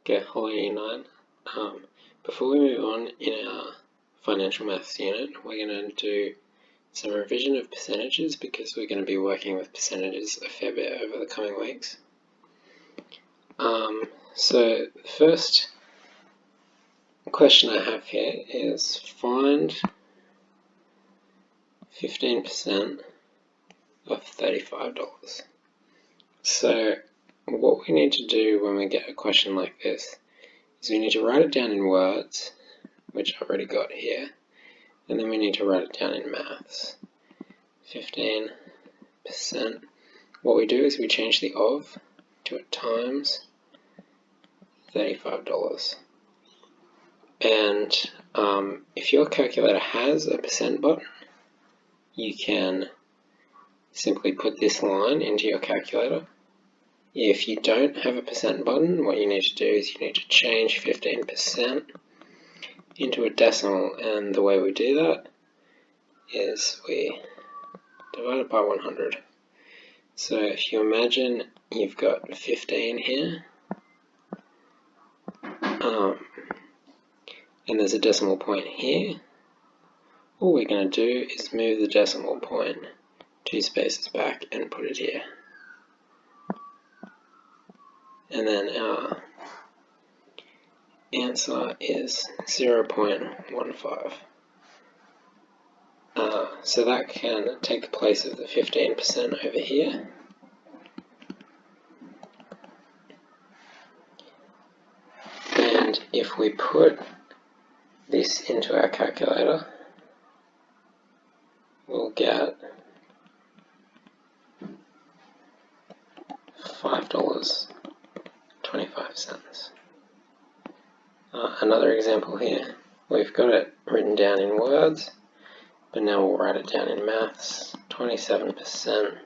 Okay, Holiday 9. Before we move on in our financial maths unit, we're going to do some revision of percentages because we're going to be working with percentages a fair bit over the coming weeks. So the first question I have here is find 15% of $35. So what we need to do when we get a question like this is we need to write it down in words, which I've already got here, and then we need to write it down in maths. 15%. What we do is we change the of to a times $35. And if your calculator has a percent button, you can simply put this line into your calculator. If you don't have a percent button, what you need to do is you need to change 15% into a decimal, and the way we do that is we divide it by 100. So if you imagine you've got 15 here, and there's a decimal point here, all we're going to do is move the decimal point 2 spaces back and put it here. And then our answer is 0.15. So that can take the place of the 15% over here. And if we put this into our calculator, we'll get $5.25. Another example here, we've got it written down in words, but now we'll write it down in maths. 27%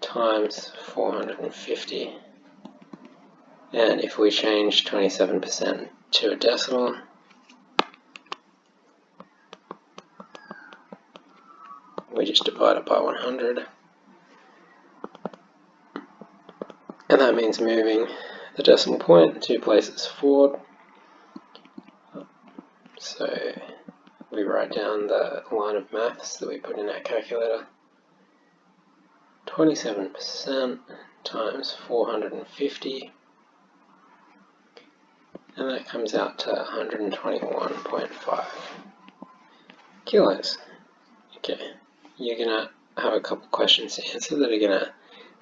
times 450. And if we change 27% to a decimal, we just divide it by 100. And that means moving the decimal point 2 places forward. So we write down the line of maths that we put in our calculator. 27% times 450. And that comes out to 121.5 kilos. Okay, you're going to have a couple questions to answer that are going to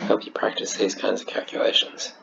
help you practice these kinds of calculations.